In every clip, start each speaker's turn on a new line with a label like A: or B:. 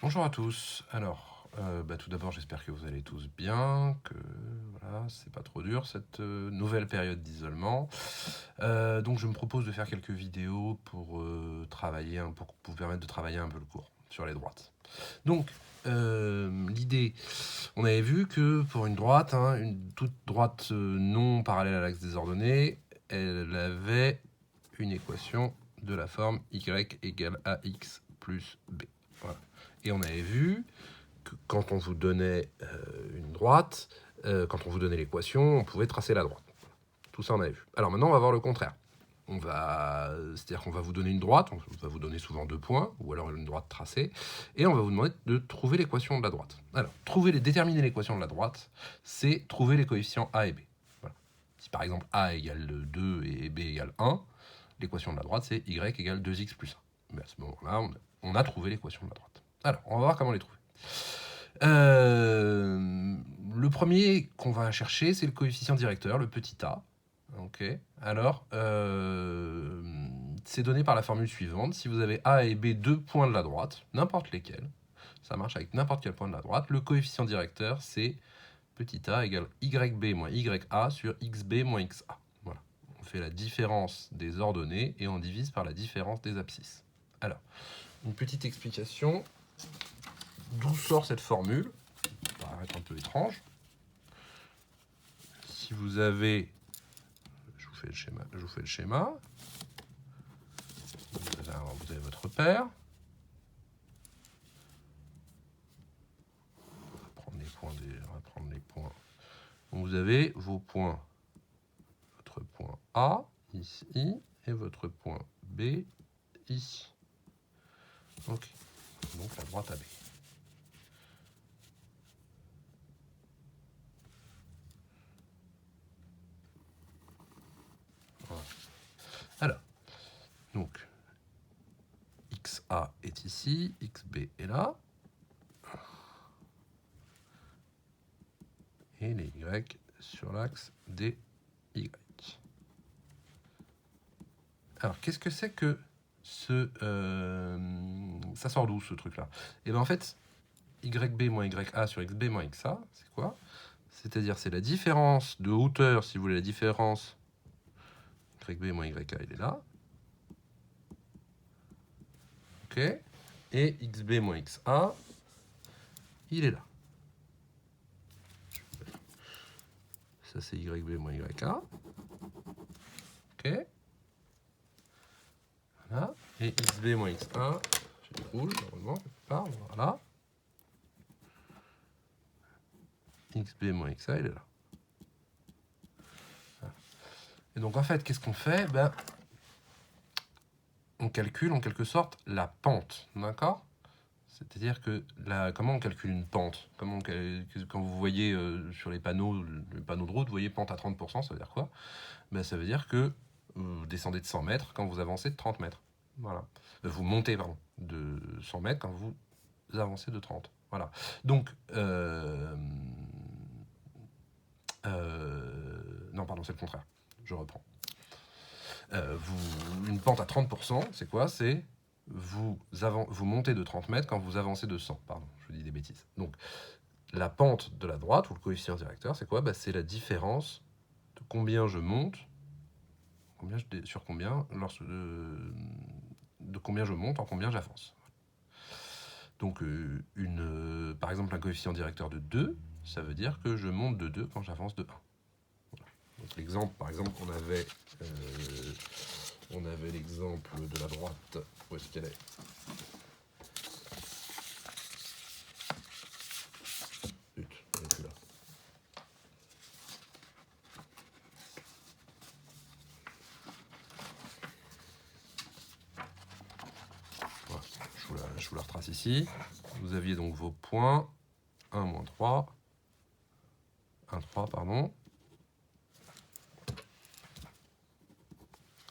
A: Bonjour à tous. Alors, tout d'abord, j'espère que vous allez tous bien, que voilà, c'est pas trop dur cette nouvelle période d'isolement. Donc, je me propose de faire quelques vidéos pour pour vous permettre de travailler un peu le cours sur les droites. Donc, l'idée, on avait vu que pour une droite, une toute droite non parallèle à l'axe des ordonnées, elle avait une équation de la forme y égale ax plus b. Voilà. Et on avait vu que quand on vous donnait une droite, quand on vous donnait l'équation, on pouvait tracer la droite. Tout ça, on avait vu. Alors maintenant, on va voir le contraire. C'est-à-dire qu'on va vous donner une droite, on va vous donner souvent 2 points, ou alors une droite tracée, et on va vous demander de trouver l'équation de la droite. Alors, déterminer l'équation de la droite, c'est trouver les coefficients a et b. Voilà. Si par exemple a égale 2 et b égale 1, l'équation de la droite, c'est y égale 2x plus 1. Mais à ce moment-là, on a trouvé l'équation de la droite. Alors, on va voir comment les trouver. Le premier qu'on va chercher, c'est le coefficient directeur, le petit a. Ok. Alors, c'est donné par la formule suivante. Si vous avez a et b deux points de la droite, n'importe lesquels, ça marche avec n'importe quel point de la droite, le coefficient directeur, c'est petit a égale yb moins ya sur xb moins xa. Voilà. On fait la différence des ordonnées et on divise par la différence des abscisses. Alors, une petite explication. D'où sort cette formule? Ça peut paraître un peu étrange. Si vous avez... Je vous fais le schéma. Vous avez votre repère. On va prendre les points. Donc vous avez vos points. Votre point A, ici, et votre point B, ici. Ok. Donc la droite AB. Voilà. Alors, donc, XA est ici, XB est là. Et les Y sur l'axe des Y. Alors, qu'est-ce que c'est que ça sort d'où ce truc-là? Et bien en fait, YB moins YA sur XB moins XA, c'est quoi? C'est-à-dire, c'est la différence de hauteur, si vous voulez, la différence YB moins YA, il est là. Ok. Et XB moins XA, il est là. Ça, c'est YB moins YA. Ok. Voilà. Et XB moins XA, j'ai du rouge, normalement, quelque part. Voilà. XB moins XA, il est là. Voilà. Et donc, en fait, qu'est-ce qu'on fait? On calcule en quelque sorte la pente, d'accord? C'est-à-dire que comment on calcule une pente? Quand vous voyez sur les panneaux de route, vous voyez pente à 30%, ça veut dire quoi? Ça veut dire que vous descendez de 100 mètres quand vous avancez de 30 mètres. Voilà. Vous montez, pardon, de 100 mètres quand vous avancez de 30. Voilà. Donc, non, pardon, c'est le contraire. Je reprends. Une pente à 30%, c'est quoi? C'est vous montez de 30 mètres quand vous avancez de 100. Pardon, je dis des bêtises. Donc, la pente de la droite, ou le coefficient directeur, c'est quoi? C'est la différence de combien je monte, sur combien, de combien je monte en combien j'avance. Donc, par exemple, un coefficient directeur de 2, ça veut dire que je monte de 2 quand j'avance de 1. Voilà. Donc, l'exemple, par exemple, on avait l'exemple de la droite. Où est-ce qu'elle est? Zut, elle est plus là. Voilà, je vous la retrace ici. Vous aviez donc vos points 1, moins 3. 1, 3, pardon.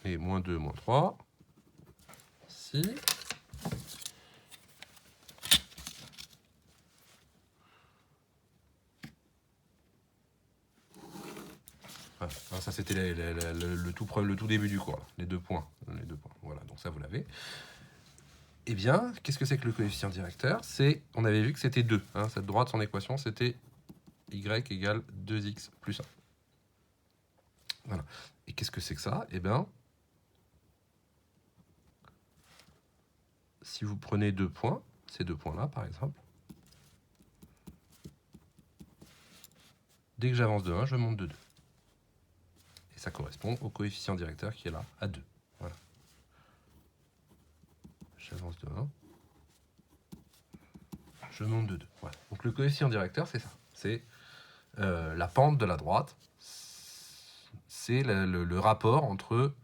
A: Et moins 2, moins 3. Ici. Voilà. Ça, c'était le tout début du cours, là. Les deux points. Voilà, donc ça, vous l'avez. Eh bien, qu'est-ce que c'est que le coefficient directeur? On avait vu que c'était 2. Hein, cette droite, son équation, c'était y égale 2x plus 1. Voilà. Et qu'est-ce que c'est que ça? Eh bien, si vous prenez 2 points, ces 2 points-là, par exemple, dès que j'avance de 1, je monte de 2. Et ça correspond au coefficient directeur qui est là, à 2. Voilà. J'avance de 1. Je monte de 2. Voilà. Donc le coefficient directeur, c'est ça. C'est la pente de la droite. C'est le rapport entre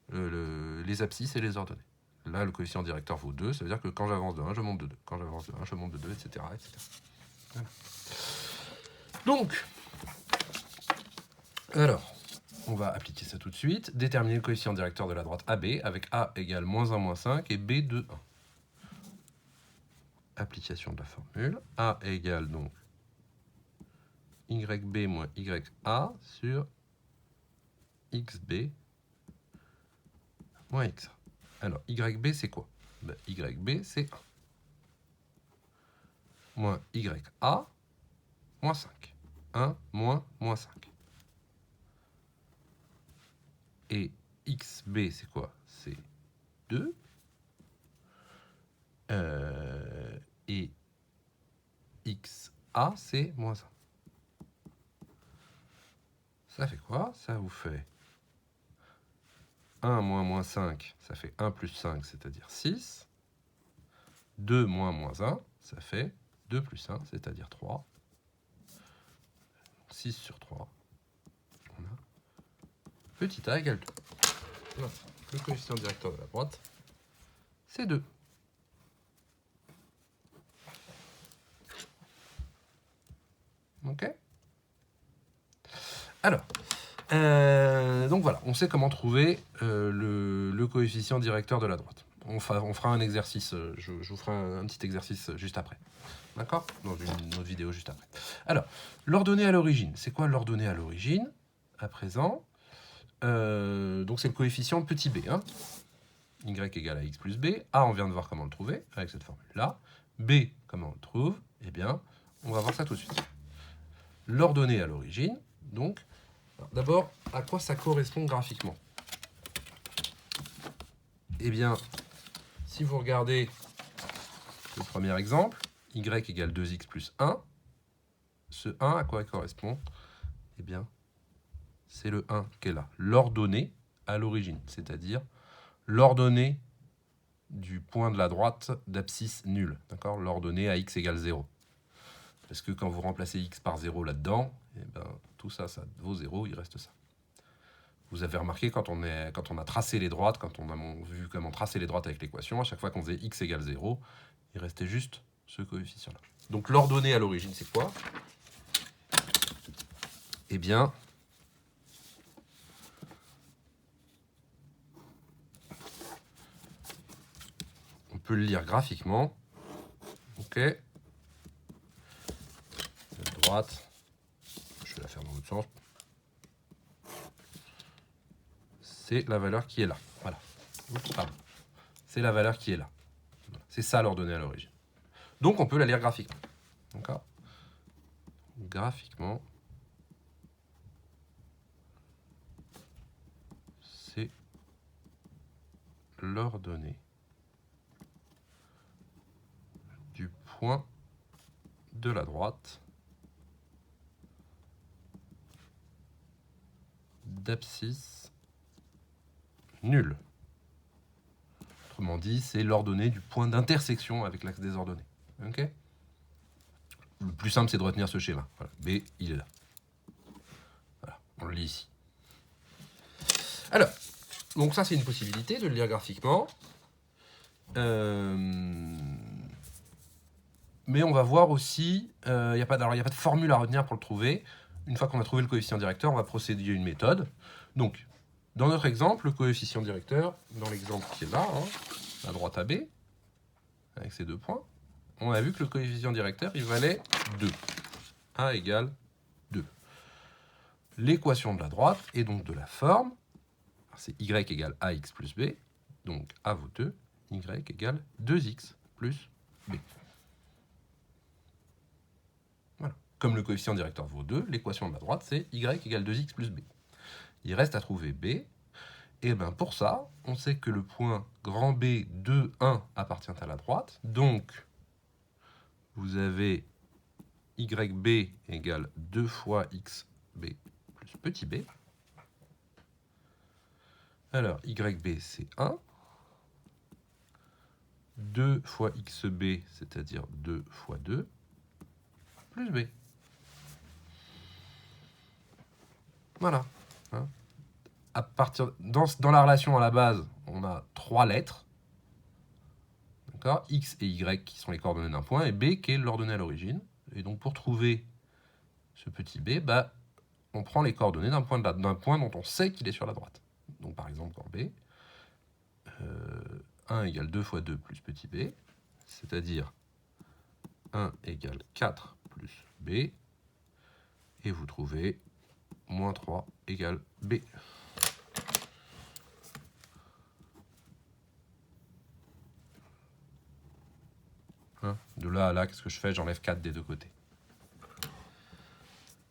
A: les abscisses et les ordonnées. Là, le coefficient directeur vaut 2. Ça veut dire que quand j'avance de 1, je monte de 2. Quand j'avance de 1, je monte de 2, etc. etc. Voilà. Donc, alors, on va appliquer ça tout de suite. Déterminer le coefficient directeur de la droite AB avec A égale moins 1, moins 5 et B de 1. Application de la formule. A égale donc YB moins YA sur XB moins XA. Alors, YB, c'est quoi? Ben, YB, c'est 1. Moins YA, moins 5. 1, moins 5. Et XB, c'est quoi? C'est 2. Et XA, c'est moins 1. Ça fait quoi? Ça vous fait 1 moins moins 5, ça fait 1 plus 5, c'est-à-dire 6. 2 moins moins 1, ça fait 2 plus 1, c'est-à-dire 3. 6 sur 3. On a petit a égale 2. Voilà. Le coefficient directeur de la droite, c'est 2. Ok? Alors, donc voilà, on sait comment trouver le coefficient directeur de la droite. On fera un exercice, je vous ferai un petit exercice juste après. D'accord? Dans une autre vidéo juste après. Alors, l'ordonnée à l'origine. C'est quoi l'ordonnée à l'origine? À présent, donc c'est le coefficient petit b. Hein. Y égale à x plus b. A, on vient de voir comment le trouver avec cette formule-là. B, comment on le trouve? Eh bien, on va voir ça tout de suite. L'ordonnée à l'origine, donc, d'abord, à quoi ça correspond graphiquement? Eh bien, si vous regardez le premier exemple, y égale 2x plus 1, ce 1, à quoi il correspond? Eh bien, c'est le 1 qui est là. L'ordonnée à l'origine, c'est-à-dire l'ordonnée du point de la droite d'abscisse nulle. D'accord? L'ordonnée à x égale 0. Parce que quand vous remplacez x par 0 là-dedans, eh ben, tout ça, ça vaut 0, il reste ça. Vous avez remarqué, quand on a tracé les droites, quand on a vu comment tracer les droites avec l'équation, à chaque fois qu'on faisait x égale 0, il restait juste ce coefficient-là. Donc l'ordonnée à l'origine, c'est quoi? Eh bien, on peut le lire graphiquement. Ok. La droite, je vais la faire dans l'autre sens. C'est la valeur qui est là. Voilà. C'est la valeur qui est là. C'est ça l'ordonnée à l'origine. Donc on peut la lire graphiquement. D'accord? Graphiquement, c'est l'ordonnée du point de la droite d'abscisse nulle. Autrement dit, c'est l'ordonnée du point d'intersection avec l'axe des ordonnées. Ok? Le plus simple, c'est de retenir ce schéma. Voilà. B, il est là. Voilà, on le lit ici. Alors, donc ça, c'est une possibilité de le lire graphiquement. Mais on va voir aussi, il n'y a pas de formule à retenir pour le trouver. Une fois qu'on a trouvé le coefficient directeur, on va procéder à une méthode. Donc, dans notre exemple, le coefficient directeur, dans l'exemple qui est là, hein, à droite AB, avec ces 2 points, on a vu que le coefficient directeur, il valait 2. A égale 2. L'équation de la droite est donc de la forme, c'est y égale ax plus b, donc a vaut 2, y égale 2x plus b. Voilà. Comme le coefficient directeur vaut 2, l'équation de la droite, c'est y égale 2x plus b. Il reste à trouver b. Et bien pour ça, on sait que le point grand B 2, 1 appartient à la droite. Donc, vous avez yb égale 2 fois xb plus petit b. Alors, yb, c'est 1. 2 fois xb, c'est-à-dire 2 fois 2, plus b. Voilà. Hein. À partir, dans la relation à la base, on a 3 lettres. D'accord ? X et Y qui sont les coordonnées d'un point, et B qui est l'ordonnée à l'origine. Et donc pour trouver ce petit b, bah, on prend les coordonnées d'un point dont on sait qu'il est sur la droite. Donc par exemple, quand b, 1 égale 2 fois 2 plus petit b, c'est-à-dire 1 égale 4 plus b, et vous trouvez moins 3 égale b. Hein, de là à là, qu'est-ce que je fais? J'enlève 4 des deux côtés.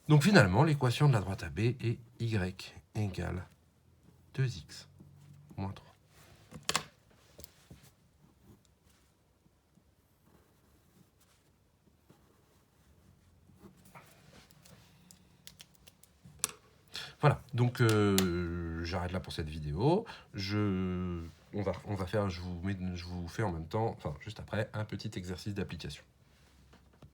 A: Donc finalement, l'équation de la droite AB est y égale 2x moins 3. Voilà, donc j'arrête là pour cette vidéo. On va faire, je vous fais en même temps, enfin juste après, un petit exercice d'application.